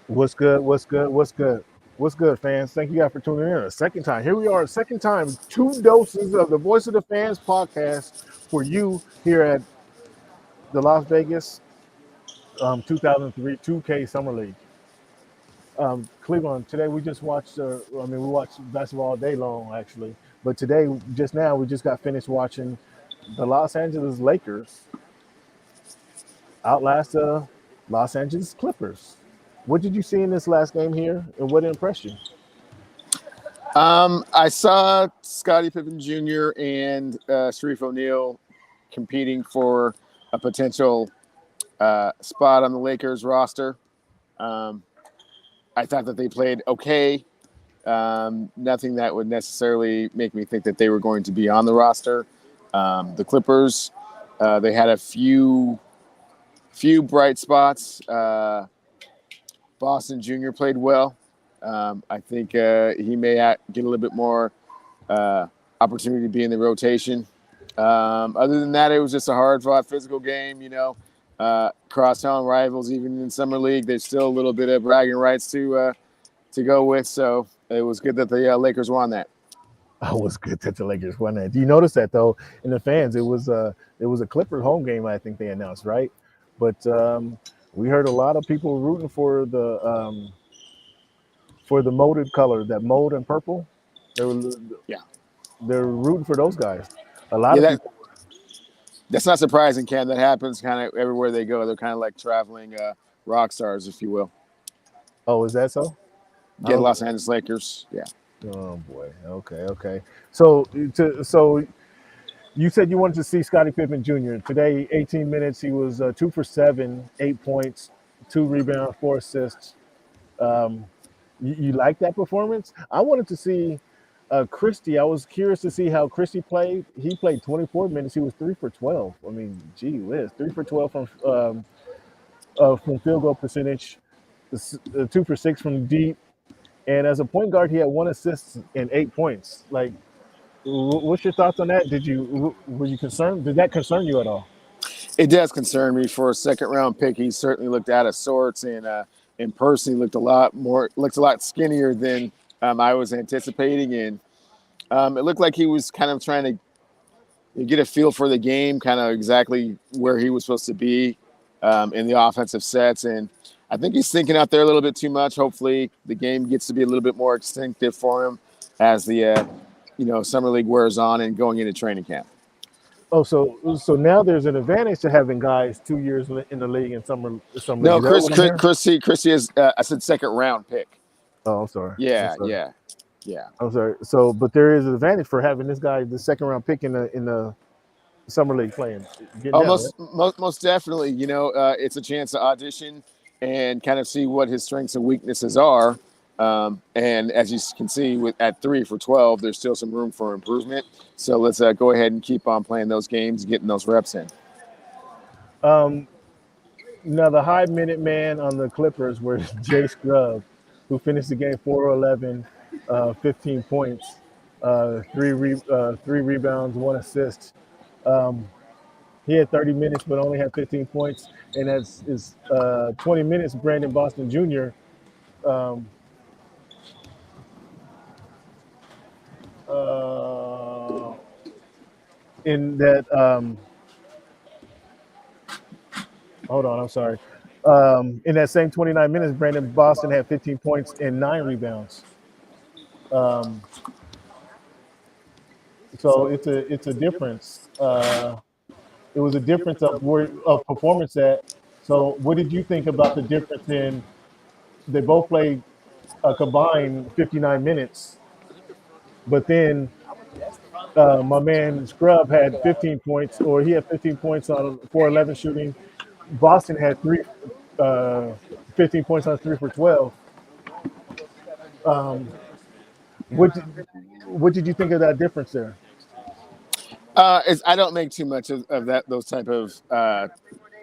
What's good? What's good? What's good? What's good, fans? Thank you guys for tuning in a second time. Here we are, a second time, 2 doses of the Voice of the Fans podcast for you here at the Las Vegas 2003 2K Summer League. Cleveland, today we just watched, we watched basketball all day long, actually. But today, just now, we just got finished watching the Los Angeles Lakers outlast the Los Angeles Clippers. What did you see in this last game here, and what impressed you? I saw Scottie Pippen Jr. and Sharif O'Neal competing for a potential spot on the Lakers roster. I thought that they played okay. Nothing that would necessarily make me think that they were going to be on the roster. The Clippers, they had a few bright spots. Boston Jr. played well. I think he may get a little bit more opportunity to be in the rotation. Other than that, it was just a hard-fought physical game. Crosstown rivals, even in summer league, there's still a little bit of bragging rights to go with. So it was good that the Lakers won that. Oh, it was good that the Lakers won that. Do you notice that though? In the fans, it was a Clippers home game. I think they announced, right? But we heard a lot of people rooting for the molded color, that mold and purple. They're rooting for those guys. A lot of people. That's not surprising, Cam. That happens kind of everywhere they go. They're kind of like traveling rock stars, if you will. Oh, is that so? Yeah, Los Angeles Lakers. Yeah. Oh boy. Okay. So you said you wanted to see Scottie Pippen Jr. Today, 18 minutes. He was 2 for 7, 8 points, 2 rebounds, 4 assists. You like that performance? I wanted to see Christie. I was curious to see how Christie played. He played 24 minutes. He was 3 for 12. I mean, gee whiz, 3 for 12 from field goal percentage, 2 for 6 from deep. And as a point guard, he had 1 assist and 8 points. Like, what's your thoughts on that? Were you concerned? Did that concern you at all? It does concern me. For a second-round pick, he certainly looked out of sorts, and in person, he looked a lot skinnier than I was anticipating. And it looked like he was kind of trying to get a feel for the game, kind of exactly where he was supposed to be in the offensive sets. And I think he's thinking out there a little bit too much. Hopefully the game gets to be a little bit more instinctive for him as the summer league wears on and going into training camp. Oh, so now there's an advantage to having guys 2 years in the league and some. No, Christie is. I said second round pick. Oh, I'm sorry. Yeah. I'm sorry. So, but there is an advantage for having this guy, the second round pick in the summer league playing. Most definitely. It's a chance to audition and kind of see what his strengths and weaknesses are. And as you can see, at 3 for 12, there's still some room for improvement. So let's go ahead and keep on playing those games, getting those reps in. Now the high minute man on the Clippers was Jay Scrubb, who finished the game 4-11, 15 points, 3 rebounds, 1 assist. He had 30 minutes, but only had 15 points. And that's 20 minutes. Brandon Boston Jr. In that, hold on, I'm sorry. In that same 29 minutes, Brandon Boston had 15 points and 9 rebounds. So it's a difference. It was a difference of performance at. So what did you think about the difference in? They both played a combined 59 minutes, but then my man Scrubb had 15 points, or he had 15 points on 4-11 shooting. Boston had 15 points on 3 for 12. What did you think of that difference there? I don't make too much of those type of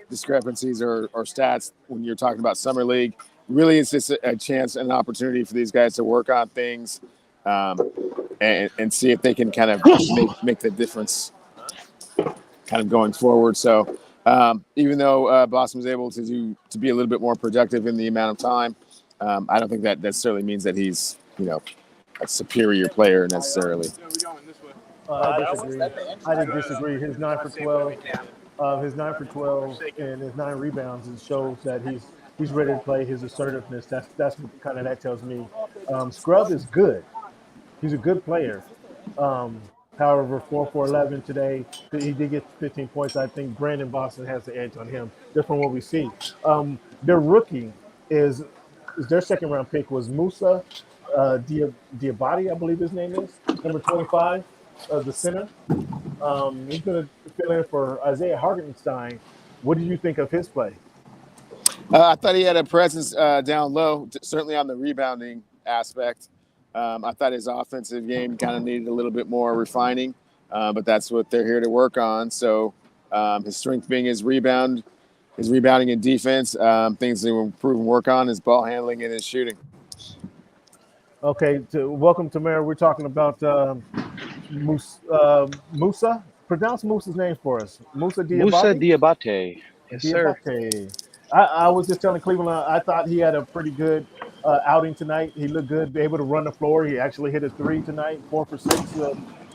discrepancies or stats when you're talking about summer league. Really, it's just a chance and an opportunity for these guys to work on things and see if they can kind of make the difference kind of going forward. So even though Boston was able to be a little bit more productive in the amount of time, I don't think that necessarily means that he's, a superior player necessarily. I disagree. I did disagree. His 9 for 12, and his 9 rebounds. It shows that he's ready to play. His assertiveness. That's what kind of that tells me. Scrub is good. He's a good player. However, 4 for 11 today. He did get 15 points. I think Brandon Boston has the edge on him, just from what we see. Their rookie is their second round pick was Musa Diabate, I believe his name is, number 25, the center. He's going to fill in for Isaiah Hartenstein. What did you think of his play? I thought he had a presence down low, certainly on the rebounding aspect. I thought his offensive game kind of needed a little bit more refining, but that's what they're here to work on. So his strength being his rebounding and defense, things to improve and work on, his ball handling and his shooting. Okay, welcome to Mara. We're talking about Musa. Pronounce Musa's name for us. Musa Diabate. Musa Diabate. Yes, sir. I was just telling Cleveland, I thought he had a pretty good outing tonight. He looked good, able to run the floor. He actually hit a 3 tonight, 4 for 6,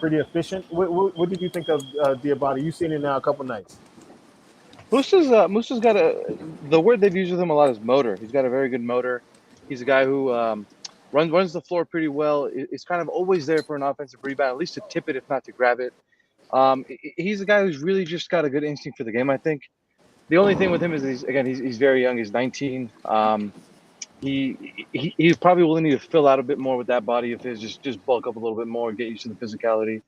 pretty efficient. What did you think of Diabate? You've seen him now a couple nights. Musa's got the word they've used with him a lot is motor. He's got a very good motor. He's a guy who runs the floor pretty well. Is kind of always there for an offensive rebound, at least to tip it, if not to grab it. He's a guy who's really just got a good instinct for the game, I think. The only thing with him is he's very young. He's 19. He probably will need to fill out a bit more with that body of his. Just bulk up a little bit more, get used to the physicality,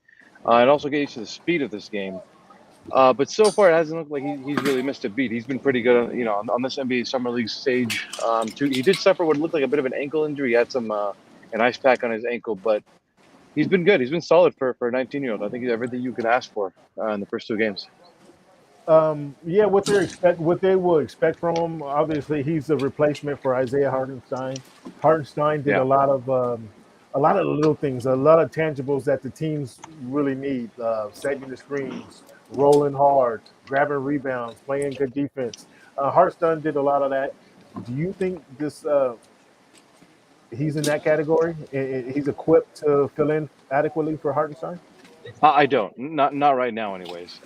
and also get used to the speed of this game. But so far, it hasn't looked like he's really missed a beat. He's been pretty good, on this NBA Summer League stage. He did suffer what looked like a bit of an ankle injury. He had an ice pack on his ankle, but he's been good. He's been solid for a 19-year-old. I think he's everything you could ask for in the first 2 games. What they will expect from him. Obviously, he's a replacement for Isaiah Hartenstein. Hartenstein did a lot of little things, a lot of tangibles that the teams really need. Setting the screens, rolling hard, grabbing rebounds, playing good defense. Hartenstein did a lot of that. Do you think he's in that category? He's equipped to fill in adequately for Hartenstein? I don't. Not right now, anyways.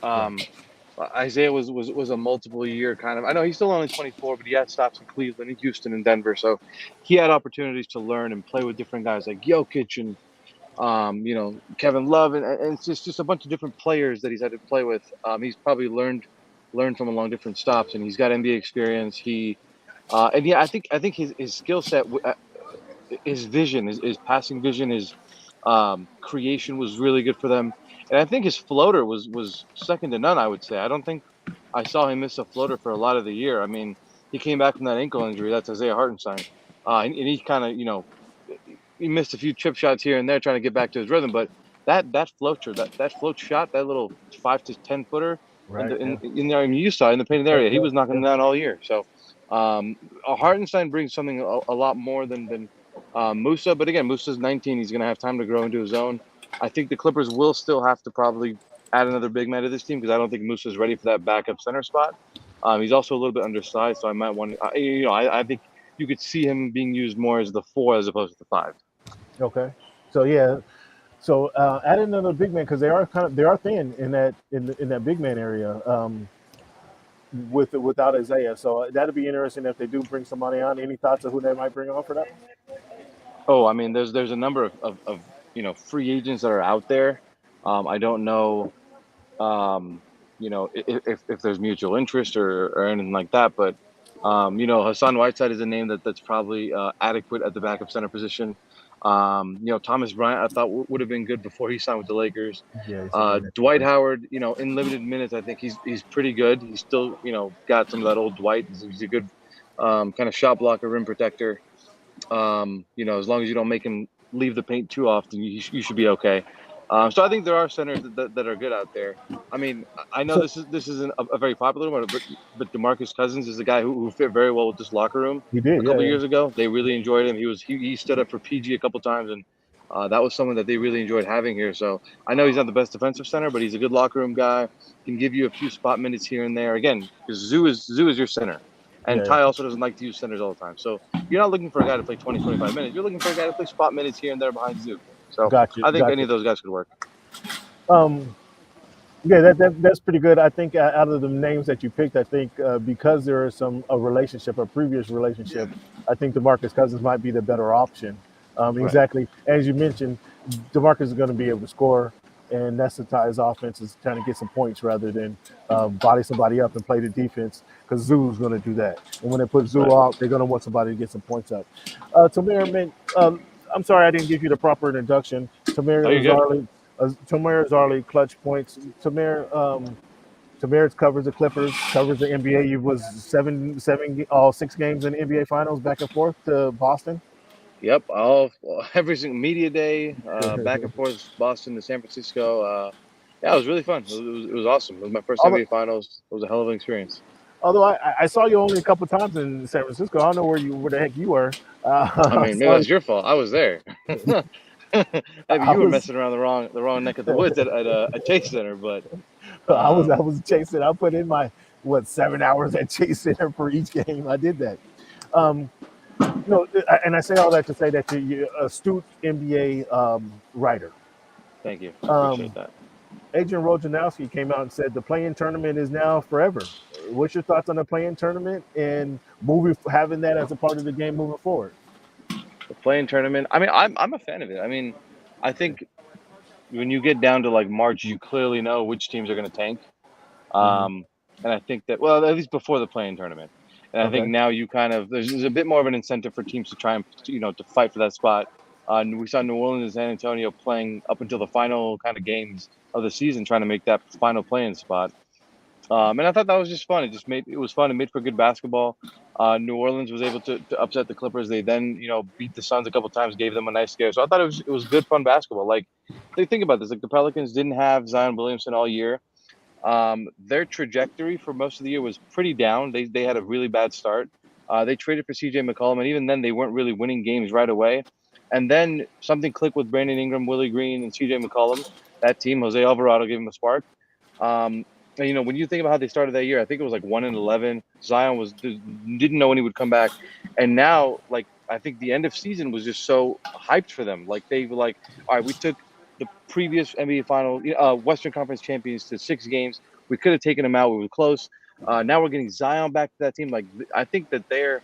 Isaiah was a multiple year kind of. I know he's still only 24, but he had stops in Cleveland, in Houston, and Denver, so he had opportunities to learn and play with different guys like Jokic and Kevin Love, and it's just a bunch of different players that he's had to play with. He's probably learned from along different stops, and he's got NBA experience. I think his skill set, his vision, his passing vision, his creation was really good for them. And I think his floater was second to none, I would say. I don't think I saw him miss a floater for a lot of the year. I mean, he came back from that ankle injury. That's Isaiah Hartenstein. And he kind of, he missed a few chip shots here and there trying to get back to his rhythm. But that float shot, that little 5 to 10 footer, right, in there, I mean, you saw in the painted area, he was knocking them down all year. So Hartenstein brings something a lot more than Musa. But again, Musa's 19. He's going to have time to grow into his own. I think the Clippers will still have to probably add another big man to this team because I don't think Musa's ready for that backup center spot. He's also a little bit undersized, so I might want to, I think you could see him being used more as the 4 as opposed to the 5. Okay. So add another big man because they are thin in that big man area without Isaiah. So that'd be interesting if they do bring somebody on. Any thoughts of who they might bring on for that? Oh, I mean, there's a number of free agents that are out there. I don't know, if there's mutual interest or anything like that. But, Hassan Whiteside is a name that's probably adequate at the backup center position. Thomas Bryant, I thought would have been good before he signed with the Lakers. Yeah, Dwight Howard, in limited minutes, I think he's pretty good. He's still, got some of that old Dwight. He's a good kind of shot blocker, rim protector. As long as you don't make him leave the paint too often, you should be okay. So I think there are centers that are good out there. I mean, I know this isn't a very popular one, but DeMarcus Cousins is a guy who fit very well with this locker room. He did a couple years ago. They really enjoyed him. He stood up for PG a couple times, and that was someone that they really enjoyed having here. So I know he's not the best defensive center, but he's a good locker room guy. Can give you a few spot minutes here and there. Again, because Zoo is your center. And Yeah, Ty also doesn't like to use centers all the time. So you're not looking for a guy to play 20, 25 minutes. You're looking for a guy to play spot minutes here and there behind Zook. So got you, I think got any you. of those guys could work. Um, yeah, that's pretty good. I think out of the names that you picked, I think because there is a relationship, a previous relationship, I think DeMarcus Cousins might be the better option. Right. Exactly as you mentioned, DeMarcus is going to be able to score, and that's the ties offense is trying to get some points rather than body somebody up and play the defense because Zoo's going to do that. And when they put Zoo Right. out, they're going to want somebody to get some points up. Tamir, man, I'm sorry I didn't give you the proper introduction. Oh, Tamir you're good. Azarly, Tamir Azarly, clutch points. Tamir covers the Clippers, covers the NBA. You was all 6 games in the NBA Finals, back and forth to Boston. Yep. Every single media day, back and forth, Boston to San Francisco. Yeah, it was really fun. It was awesome. It was my first although, NBA Finals. It was a hell of an experience. although I saw you only a couple times in San Francisco. I don't know where the heck you were. I I mean, maybe saw that's your fault. I was there. Maybe I you were was messing around the wrong neck of the woods at a Chase Center, but I um, was chasing. I put in my 7 hours at Chase Center for each game. I did that. Um, no, and I say all that to say that you're an astute NBA writer. thank you. I appreciate Um, that. Adrian Wojnarowski came out and said the play-in tournament is now forever. What's your thoughts on the play-in tournament and having that as a part of the game moving forward? The playing tournament. I mean, I'm a fan of it. I mean, I think when you get down to like March, you clearly know which teams are going to tank. Hmm. Um, and I think that, well, at least before the playing tournament. And I think Okay. now you kind of there's a bit more of an incentive for teams to try and to fight for that spot. We saw New Orleans and San Antonio playing up until the final kind of games of the season, trying to make that final play-in spot. And I thought that was just fun. It was fun. It made for good basketball. New Orleans was able to upset the Clippers. They then beat the Suns a couple times, gave them a nice scare. So I thought it was good fun basketball. Like think about this. Like the Pelicans didn't have Zion Williamson all year. Their trajectory for most of the year was pretty down. They had a really bad start. They traded for CJ McCollum, and even then they weren't really winning games right away. And then something clicked with Brandon Ingram, Willie Green, and CJ McCollum. That team, Jose Alvarado gave them a spark. And, when you think about how they started that year, I think it was like 1-11. Zion didn't know when he would come back, and now like I think the end of season was just so hyped for them. Like they were like, all right, we took the previous NBA final, Western Conference champions to 6 games. We could have taken them out. We were close. Now we're getting Zion back to that team. Like I think that their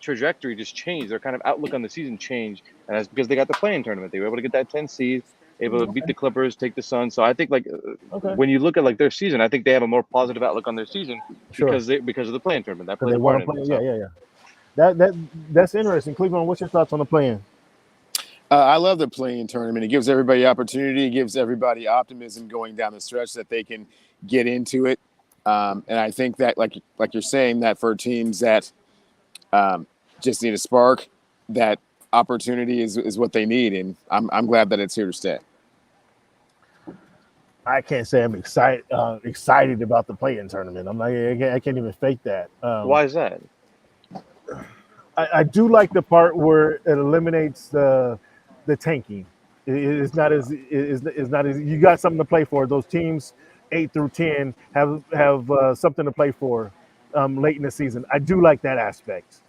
trajectory just changed. Their kind of outlook on the season changed, and that's because they got the playing tournament. They were able to get that 10 seed, able to beat Okay. the Clippers, take the Suns. So I think like Okay. when you look at like their season, I think they have a more positive outlook on their season Sure. because of the playing tournament that Because played they a part want to in play. it. Yeah, So yeah, yeah. That's interesting. Cleveland, what's your thoughts on the plan? I love the playing tournament. It gives everybody opportunity. It gives everybody optimism going down the stretch that they can get into it. And I think that, like you're saying, that for teams that just need a spark, that opportunity is what they need, and I'm glad that it's here to stay. I can't say I'm excited about the play-in tournament. I'm like, I can't even fake that. why is that? I do like the part where it eliminates the tanking. It's not as it's not as you got something to play for. Those teams 8 through 10 have something to play for late in the season. I do like that aspect,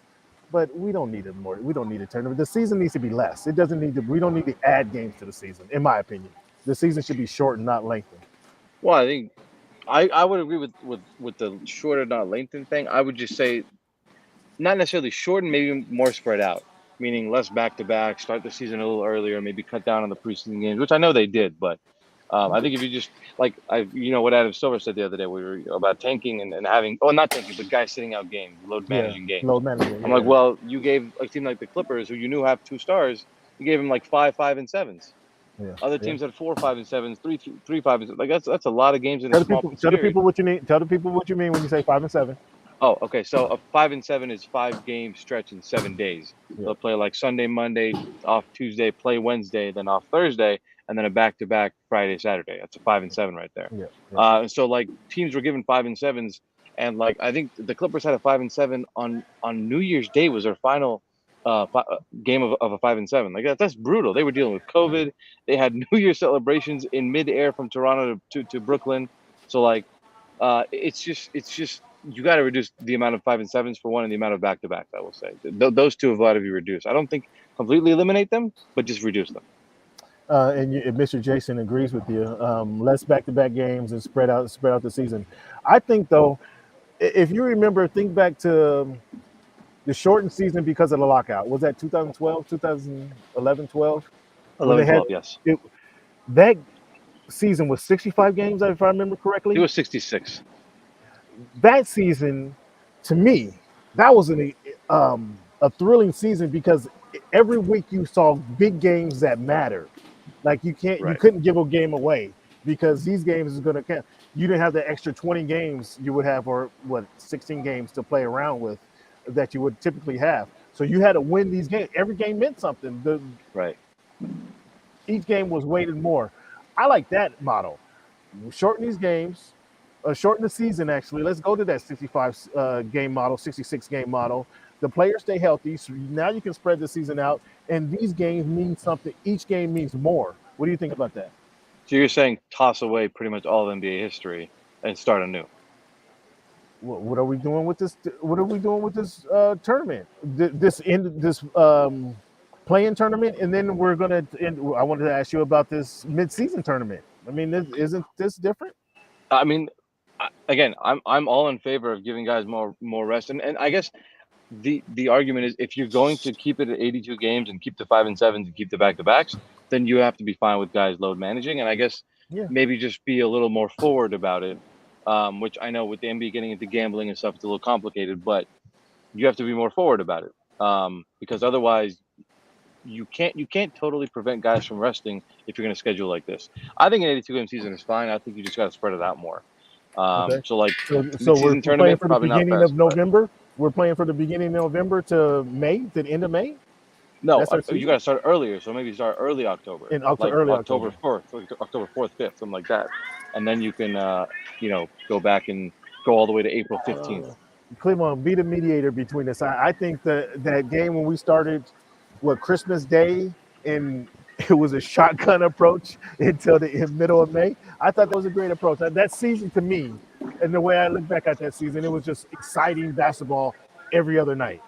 but we don't need it more. We don't need a tournament. The season needs to be less. It doesn't need to. We don't need to add games to the season, in my opinion. The season should be shortened, not lengthened. Well, I think I would agree with the shorter, not lengthened thing. I would just say not necessarily shorten, maybe more spread out, meaning less back to back. Start the season a little earlier, maybe cut down on the preseason games, which I know they did. But I think if you just like what Adam Silver said the other day, we were about tanking and having not tanking, but guys sitting out games, load Yeah, managing games. load management. I'm Yeah, like, yeah. well, you gave a team like the Clippers, who you knew have 2 stars, you gave them like 5, 5, and 7s. Yeah, Other yeah. teams had 4, 5, and 7s, three, 5, and 7. Like that's a lot of games in a Tell the small people. Tell the period. people what you mean. Tell the people what you mean when you say 5 and 7. Oh, okay. So a 5 and 7 is 5 game stretch in 7 days. Yeah, They'll play like Sunday, Monday, off Tuesday, play Wednesday, then off Thursday, and then a back-to-back Friday, Saturday. That's a 5 and 7 right there. yeah, yeah. So like teams were given 5 and 7s, and like I think the Clippers had a 5 and 7 on New Year's Day was their final game of a 5 and 7. Like that's brutal. They were dealing with COVID. They had New Year celebrations in midair from Toronto to Brooklyn. So like it's just you got to reduce the amount of 5 and 7s for one, and the amount of back-to-backs. I will say those two have got to be reduced. I don't think completely eliminate them, but just reduce them. And Mr. Jason agrees with you. Less back-to-back games and spread out the season. I think though, if you remember, think back to the shortened season because of the lockout. Was that 2012, 2011, 12? When they 11, had 12, yes. That season was 65 games, if I remember It correctly. was 66. That season, to me, that was a thrilling season because every week you saw big games that mattered. Like you Right. couldn't give a game away because these games is going to count. You didn't have the extra 20 games you would have, or 16 games to play around with that you would typically have. So you had to win these games. Every game meant something. Right. Each game was weighted more. I like that model. Shorten these games, shorten the season. Actually, let's go to that 65 game model, 66 game model. The players stay healthy, so now you can spread the season out, and these games mean something. Each game means more. What do you think about that? So you're saying toss away pretty much all of NBA history and start anew? What are we doing with this? What are we doing with this tournament? This play-in tournament, and then we're gonna. I wanted to ask you about this mid-season tournament. I mean, isn't this different? I mean, again, I'm all in favor of giving guys more rest, and I guess the argument is if you're going to keep it at 82 games and keep the 5 and 7s and keep the back-to-backs, then you have to be fine with guys load managing, and I guess maybe just be a little more forward about it. Which I know with the NBA getting into gambling and stuff, it's a little complicated, but you have to be more forward about it because otherwise you can't totally prevent guys from resting if you're going to schedule like this. I think an 82 game season is fine. I think you just got to spread it out more. So like so we're playing for the beginning of November. But we're playing for the beginning of November to May, to the end of May. No, you got to start earlier. So maybe start early October, October 4th, October 4th, 5th, something like that, and then you can go back and go all the way to April 15th. Cleveland, be the mediator between us. I think that game when we started, Christmas Day, and it was a shotgun approach until the middle of May. I thought that was a great approach. That season to me, and the way I look back at that season, it was just exciting basketball every other night.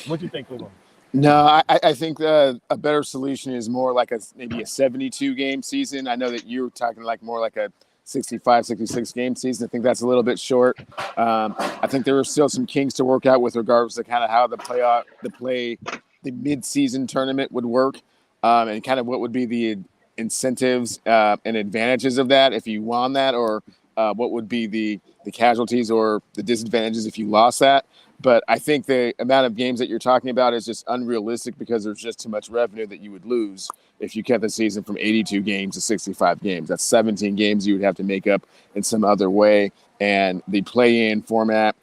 What do you think, Cleveland? No, I think a better solution is more like maybe a 72 game season. I know that you were talking more like a 65, 66 game season. I think that's a little bit short. I think there were still some kinks to work out with regards to kind of how the mid-season tournament would work, and kind of what would be the incentives and advantages of that if you won that, or what would be the casualties or the disadvantages if you lost that. But I think the amount of games that you're talking about is just unrealistic because there's just too much revenue that you would lose if you kept the season from 82 games to 65 games. That's 17 games you would have to make up in some other way, and the play-in format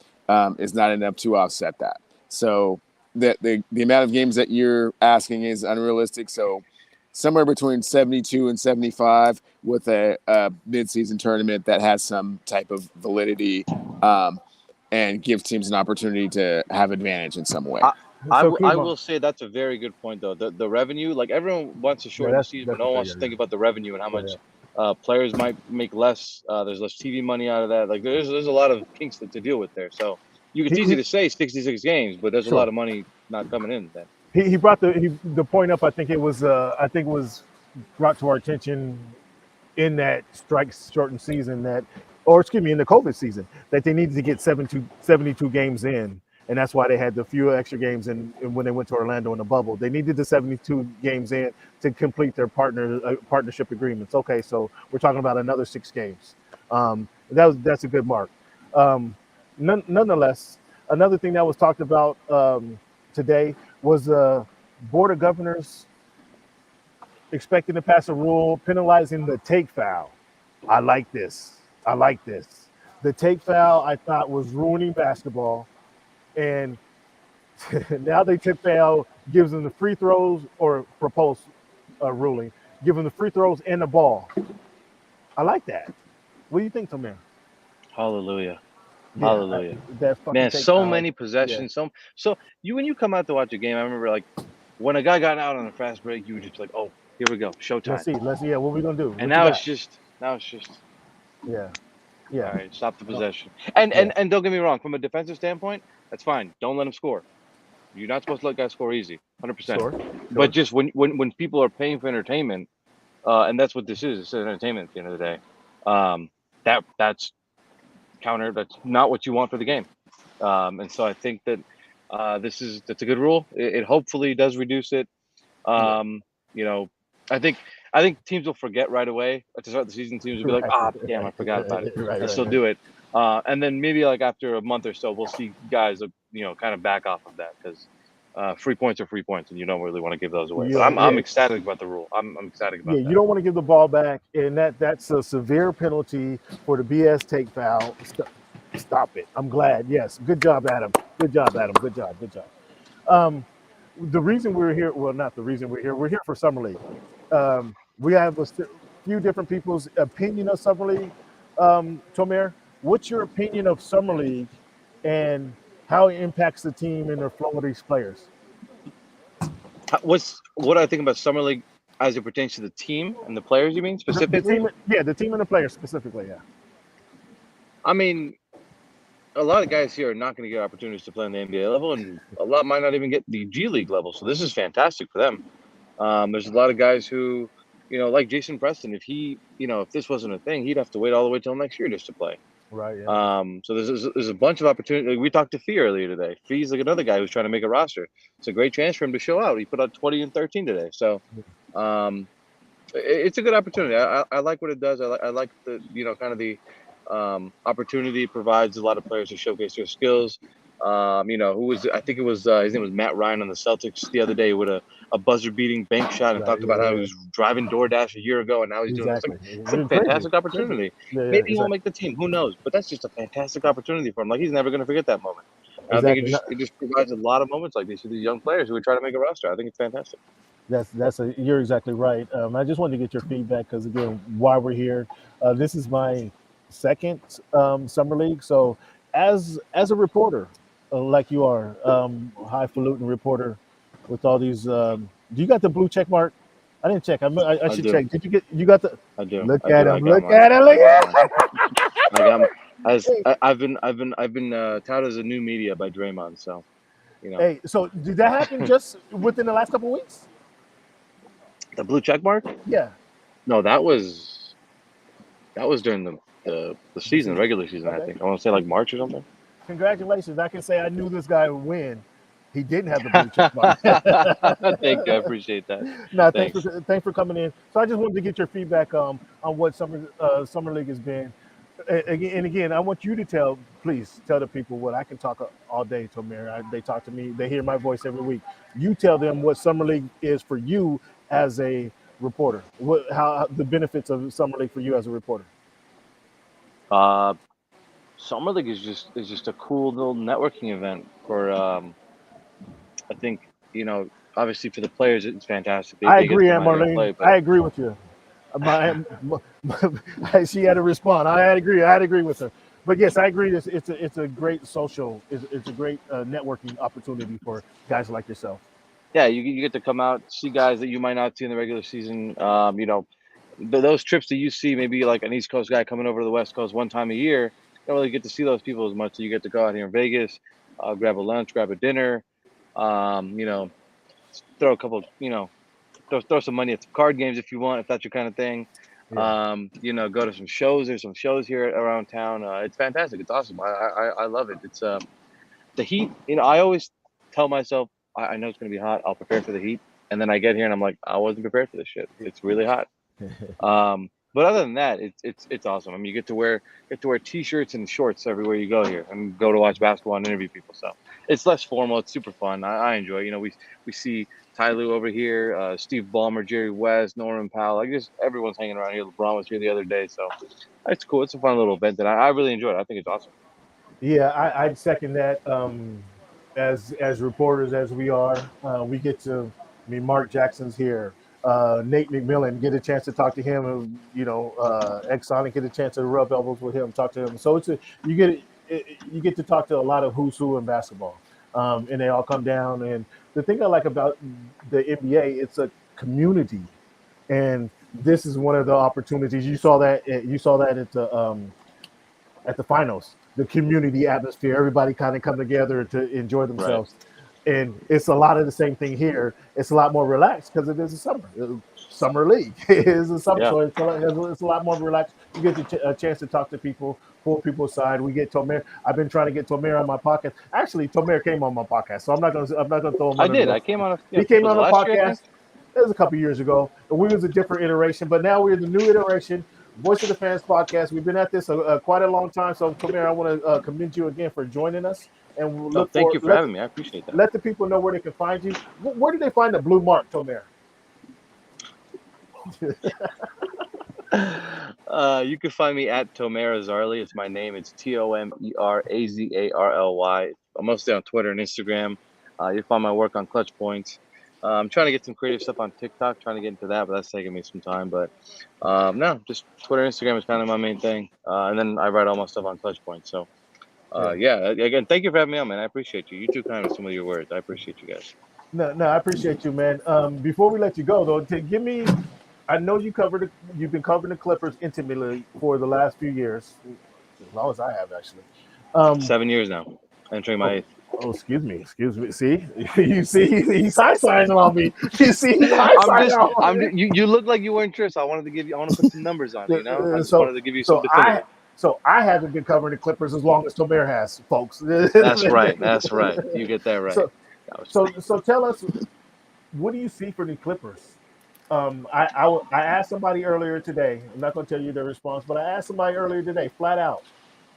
is not enough to offset that. So the amount of games that you're asking is unrealistic. So somewhere between 72 and 75 with a mid-season tournament that has some type of validity and gives teams an opportunity to have advantage in some way. I will say that's a very good point, though. The revenue, like everyone wants to shorten the season, but no one wants to think about the revenue and how much players might make less. There's less TV money out of that. Like there's a lot of kinks to deal with there. So it's easy to say 66 games, but there's a lot of money not coming in then. He brought the point up. I think it was brought to our attention in that shortened season in the COVID season, that they needed to get 72 games in, and that's why they had the few extra games in when they went to Orlando in the bubble. They needed the 72 games in to complete their partnership agreements. Okay, so we're talking about another 6 games. That's a good mark. Nonetheless, another thing that was talked about today was the Board of Governors expecting to pass a rule penalizing the take foul. I like this. The take foul, I thought, was ruining basketball, and now the take foul gives them the free throws, or proposed ruling, give them the free throws and the ball. I like that. What do you think, Tamir? Hallelujah. Hallelujah. Man, so many possessions. Yeah. So when you come out to watch a game, I remember like when a guy got out on a fast break, you were just like, oh, here we go, showtime. Let's see. What are we gonna do? And now it's just. Yeah. Yeah. All right, stop the Oh, possession. And yeah. and don't get me wrong, from a defensive standpoint, that's fine. Don't let him score. You're not supposed to let guys score easy, 100%. Sure. But Sure. just when people are paying for entertainment, and that's what this is. It's entertainment at the end of the day. That's counter. That's not what you want for the game. And so I think that that's a good rule. It hopefully does reduce it. Yeah. Um, you know, I think teams will forget right away at the start of the season. Teams will be like, Right. ah, damn, I Right. forgot about it, Right. and Right. still Right. do it. And then maybe like after a month or so, we'll see guys, kind of back off of that because free points are free points, and you don't really want to give those away. But Yeah. I'm Yeah. ecstatic about the rule. I'm ecstatic Yeah, about you that. don't want to give the ball back, and that's a severe penalty for the BS take foul. Stop it. I'm glad. Yes, good job, Adam. Good job, Adam. Good job. Good job. Um, the reason we're here, well, not the reason we're here for Summer League. We have a few different people's opinion of Summer League. Tomer, what's your opinion of Summer League and how it impacts the team and the flow of these players? What I think about summer league as it pertains to the team and the players? You mean The specifically? team, yeah, the team and the players specifically. Yeah. I mean, a lot of guys here are not going to get opportunities to play on the NBA level, and a lot might not even get the G League level. So this is fantastic for them. There's a lot of guys who, like Jason Preston. If this wasn't a thing, he'd have to wait all the way till next year just to play. Right. Yeah. So there's a bunch of opportunity. We talked to Fee earlier today. Fee's like another guy who's trying to make a roster. It's a great chance for him to show out. He put out 20 and 13 today. So um, it's a good opportunity. I like what it does. I like the kind of the opportunity it provides a lot of players to showcase their skills. Who was I think it was his name was Matt Ryan on the Celtics the other day with a buzzer beating bank shot and Right. talked Yeah. about how Yeah. he was driving DoorDash a year ago and now he's doing this. Exactly. It's a Tribute. fantastic opportunity. Yeah, yeah, Maybe he won't exactly. make the team. Who knows? But that's just a fantastic opportunity for him. Like he's never going to forget that moment. And I think Exactly. No, it just provides a lot of moments like these for these young players who are trying to make a roster. I think it's fantastic. you're exactly right. I just wanted to get your feedback because again, why we're here. This is my second summer league. So as a reporter, like you are, highfalutin reporter with all these. Do you got the blue check mark? I didn't check. I I should do. check. Did you get? You got the? I do. Look I at do. him! I got Look mine. at him! I Look got at mine. I got. Hey, I've been touted as a new media by Draymond, so hey. So did that happen just within the last couple of weeks? the blue check mark. Yeah, No, that was during the the season, season. regular season. I Okay. think I want to say like March or something. Congratulations. I can say I knew this guy would win. He didn't have the blue check mark. Thank you. I appreciate that. No, Thanks. thanks for coming in. So I just wanted to get your feedback on what summer league has been. Again, I want you to please tell the people what I can talk all day to Mary. They talk to me. They hear my voice every week. You tell them what summer league is for you as a reporter. How the benefits of summer league for you as a reporter. Uh, Summer League is just a cool little networking event for I think obviously for the players it's fantastic. They I they get to agree, come Aunt out here and Marlene. play, but I agree with you. She had to respond. I had to agree. I had to agree with her. But yes, I agree. It's a great social. It's a great networking opportunity for guys like yourself. yeah, you get to come out see guys that you might not see in the regular season. Those trips that you see maybe like an East Coast guy coming over to the West Coast one time a year, you don't really get to see those people as much. So you get to go out here in Vegas, grab a lunch, grab a dinner, um, you know, throw a couple, throw some money at some card games if you want, if that's your kind of thing. Yeah. Go to some shows. There's some shows here around town. It's fantastic. It's awesome. I love it. It's the heat. I always tell myself I know it's gonna be hot. I'll prepare for the heat, and then I get here and I'm like, I wasn't prepared for this shit. It's really hot. But other than that, it's awesome. I mean, you get to wear t-shirts and shorts everywhere you go here, and go to watch basketball and interview people. So it's less formal. It's super fun. I enjoy. It. We see Ty Lue over here, Steve Ballmer, Jerry West, Norman Powell. Like just everyone's hanging around here. LeBron was here the other day, so it's cool. It's a fun little event that I really enjoy it. I think it's awesome. Yeah, I'd second that. As reporters as we are, we get to. I mean, Mark Jackson's here. Nate McMillan, get a chance to talk to him. Exonic, get a chance to rub elbows with him, talk to him. So you get to talk to a lot of who's who in basketball, and they all come down. And the thing I like about the NBA, it's a community, and this is one of the opportunities. You saw that at the at the finals. The community atmosphere, everybody kind of come together to enjoy Right. themselves, and it's a lot of the same thing here. It's a lot more relaxed because it is a summer league. It is a summer, Yeah. so it's a lot more relaxed. You get a chance to talk to people, pull people aside. We get Tomer. I've been trying to get Tomer on my podcast. Actually, Tomer came on my podcast, so I'm not gonna throw him I under the did. bus. I came on a, He came was on it a last year, I think? podcast. It was a couple years ago, and we was a different iteration, but now we're the new iteration. Voice of the Fans podcast. We've been at this quite a long time. So, Tomer, I want to commend you again for joining us, and we'll No, look thank for you for having me. I appreciate that. let the people know where they can find you. Where do they find the blue mark, Tomer? You can find me at Tomer Azarly. It's my name. It's TOMERAZARLY. I'm mostly on Twitter and Instagram. You'll find my work on Clutch Points. I'm trying to get some creative stuff on TikTok, trying to get into that, but that's taking me some time. But no, just Twitter and Instagram is kind of my main thing. And then I write all my stuff on Clutch Points. So yeah, again, thank you for having me on, man. I appreciate you. You too kind with some of your words. I appreciate you guys. No, I appreciate you, man. Before we let you go, though, give me. I know you've been covering the Clippers intimately for the last few years, as long as I have actually. Um, 7 years now, entering my oh, eighth. excuse me. See, you see, he's high signing on me. You see, he's high I'm signing just, on me. you look like you weren't sure, so I wanted to I want to put some numbers on it, you know? I just So wanted to give you some so I definitive. so I haven't been covering the Clippers as long as Tomer has, folks. That's right. That's right. You get that right. so That was, so tell us, what do you see for the Clippers? I asked somebody earlier today. I'm not going to tell you their response, but I asked somebody earlier today, flat out,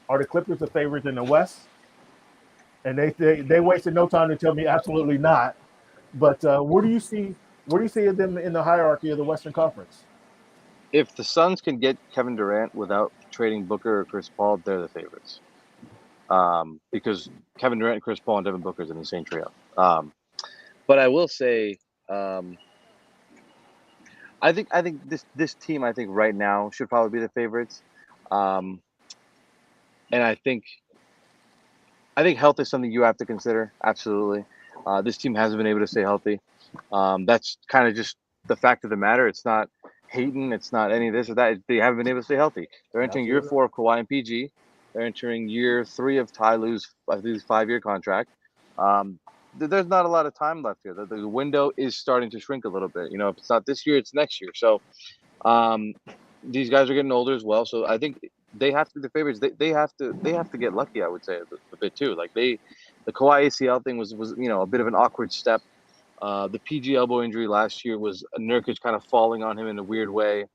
are the Clippers the favorite in the West? And they wasted no time to tell me absolutely not. But where do you see them in the hierarchy of the Western Conference? if the Suns can get Kevin Durant without trading Booker or Chris Paul, they're the favorites. Because Kevin Durant, Chris Paul, and Devin Booker is an insane trio. But I will say, um, I think this team, I think right now should probably be the favorites. Um, and I think health is something you have to consider. Absolutely. This team hasn't been able to stay healthy. That's kind of just the fact of the matter. It's not hating. It's not any of this or that. They haven't been able to stay healthy. They're entering year Absolutely. 4 of Kawhi and PG. They're entering year 3 of Ty Lue's, I think, 5-year contract. Um, there's not a lot of time left here. The window is starting to shrink a little bit. You know, if it's not this year, it's next year. So um, these guys are getting older as well. So I think they have to be the favorites. They have to get lucky. I would say a bit too. Like the Kawhi ACL thing was a bit of an awkward step. The PG elbow injury last year was Nurkic kind of falling on him in a weird way.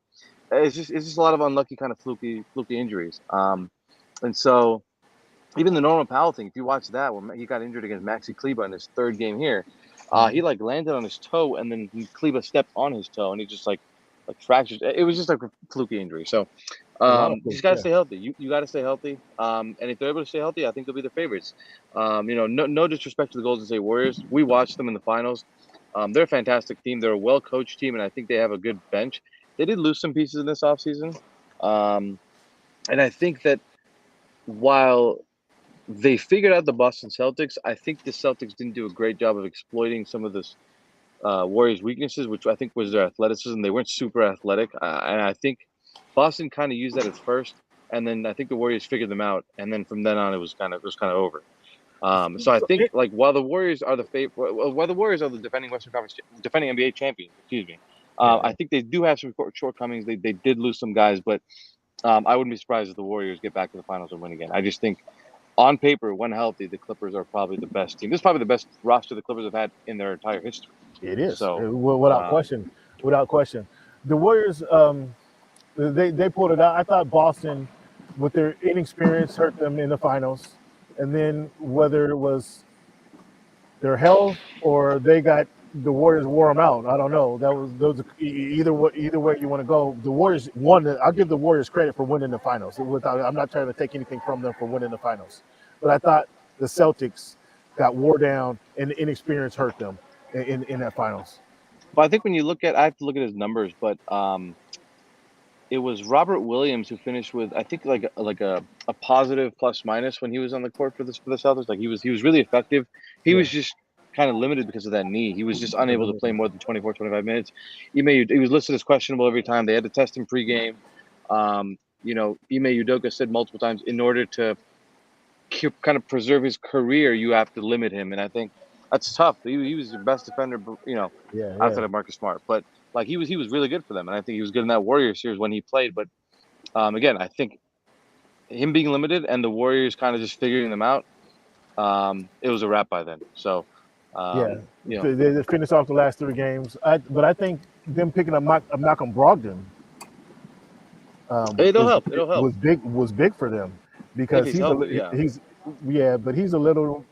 It's just a lot of unlucky kind of fluky injuries. And so even the Norman Powell thing, if you watch that when he got injured against Maxi Kleber in his 3rd game here, he like landed on his toe and then Kleber stepped on his toe and he just like fractured. It was just like a fluky injury. So A lot of just folks, got to yeah. stay healthy. You got to stay healthy. And if they're able to stay healthy, I think they'll be the favorites. No disrespect to the Golden State Warriors. We watched them in the finals. They're a fantastic team. They're a well-coached team, and I think they have a good bench. They did lose some pieces in this offseason. And I think that while they figured out the Boston Celtics, I think the Celtics didn't do a great job of exploiting some of this Warriors' weaknesses, which I think was their athleticism. They weren't super athletic, and I think Boston kind of used that at first, and then I think the Warriors figured them out, and then from then on, it was kind of over. So I So think like while the Warriors are the defending Western Conference, defending NBA champions, excuse me, yeah, I think they do have some shortcomings. They did lose some guys, but I wouldn't be surprised if the Warriors get back to the finals and win again. I just think on paper, when healthy, the Clippers are probably the best team. This is probably the best roster the Clippers have had in their entire history. it is So, without question, without question. The Warriors, they pulled it out. I thought Boston, with their inexperience, hurt them in the finals, and then whether it was their health or they got the Warriors wore them out. I don't know. That was those either way you want to go. The Warriors won. I'll give the Warriors credit for winning the finals. I'm not trying to take anything from them for winning the finals, but I thought the Celtics got wore down and inexperience hurt them in that finals. but I think when I have to look at his numbers, but it was Robert Williams who finished with I think like a positive plus minus when he was on the court for the Celtics. Like he was really effective. He Yeah, was just kind of limited because of that knee. He was just unable to play more than 24, 25 minutes. He was listed as questionable every time. They had to test him pregame. Ime Udoka said multiple times, in order to kind of preserve his career, you have to limit him, and I think that's tough. He was your best defender, Yeah, outside yeah, of Marcus Smart, but like he was really good for them, and I think he was good in that Warriors series when he played. But again, I think him being limited and the Warriors kind of just figuring them out, it was a wrap by then. So, yeah. you know, They finished off the last 3 games. But I think them picking up Malcolm Brogdon it'll is help. It'll help was big for them if because he's healthy. Yeah, he's yeah, but he's a literal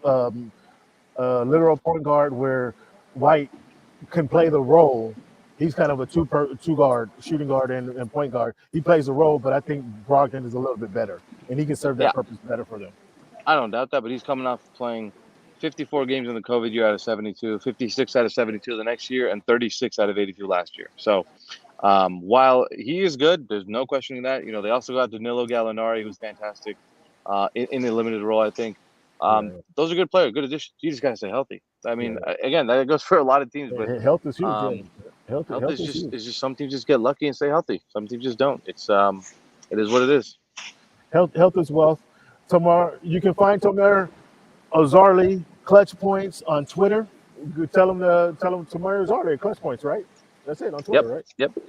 point guard where White can play the role. He's kind of a two guard, shooting guard and point guard. He plays the role, but I think Brogdon is a little bit better, and he can serve yeah. that purpose better for them. I don't doubt that, but he's coming off playing 54 games in the COVID year out of 72, 56 out of 72 the next year, and 36 out of 82 last year. So while he is good, there's no questioning that. They also got Danilo Gallinari, who's fantastic in a limited role, I think. Yeah, Those are good players, good additions. You just got to stay healthy. I mean, yeah. again, that goes for a lot of teams, but Health is huge. Yeah, um, health health is is just huge. is just some teams just get lucky and stay healthy. Some teams just don't. It is what it is. Health is wealth. Tomorrow you can find Tomer Azarly Clutch Points on Twitter. You tell him Tomer Azarly at Clutch Points, right? That's it on Yep, Twitter, right?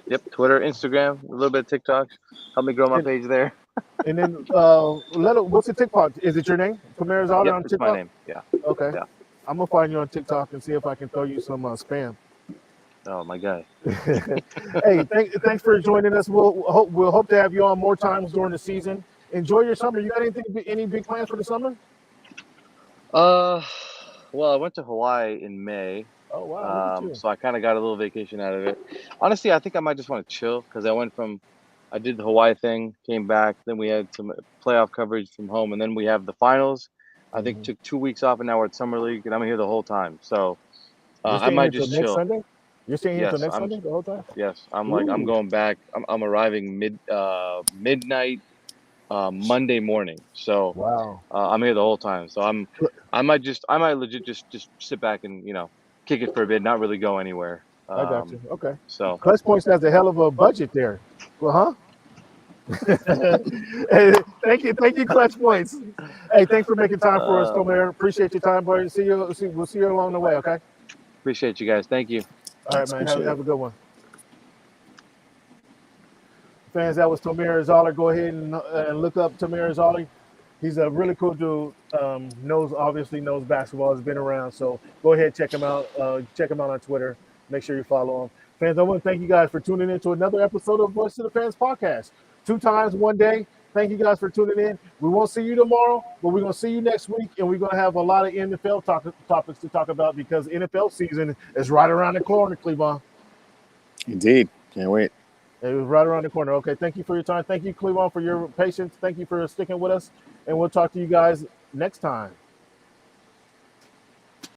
yep. Twitter, Instagram, a little bit of TikTok. Help me grow my And page there. and then what's the TikTok? Is it your name? Tomer Azarly Yep, on it's my TikTok? name. Yeah, Okay. yeah. I'm gonna find you on TikTok and see if I can throw you some spam. Oh my guy. Hey, thanks for joining us. We'll hope to have you on more times during the season. Enjoy your summer. You got any big plans for the summer? Well, I went to Hawaii in May, Oh wow, look at you. so I kind of got a little vacation out of it. Honestly, I think I might just want to chill because I did the Hawaii thing, came back, then we had some playoff coverage from home, and then we have the finals. I think Hmm. took 2 weeks off, and now we're at summer league, and I'm here the whole time. So You're I staying here might until just next chill. Sunday. You're staying here until Yes, next Sunday the whole time. I'm Ooh, going back. I'm arriving midnight Monday morning. So wow. I'm here the whole time. So I might legit just sit back and kick it for a bit, not really go anywhere. I got you. Okay. So Clutch Points has a hell of a budget there. Well, huh? Hey, thank you, Clutch Points. Hey, thanks for making time for us, uh, Tomer. Appreciate your time, buddy. We'll see you along the way. Okay. appreciate you guys. Thank you. All right, man. Appreciate it. Have a good one. Fans, that was Tomer Azarly. Go ahead and look up Tomer Azarly. He's a really cool dude. Obviously knows basketball. Has been around. So go ahead, check him out. Check him out on Twitter. Make sure you follow him. Fans, I want to thank you guys for tuning in to another episode of Voice of the Fans podcast. 2 times, 1 day. Thank you guys for tuning in. We won't see you tomorrow, but we're going to see you next week, and we're going to have a lot of NFL topics to talk about because NFL season is right around the corner, Cleveland. Indeed. Can't wait. It was right around the corner. Okay, thank you for your time. Thank you, Cleveland, for your patience. Thank you for sticking with us, and we'll talk to you guys next time.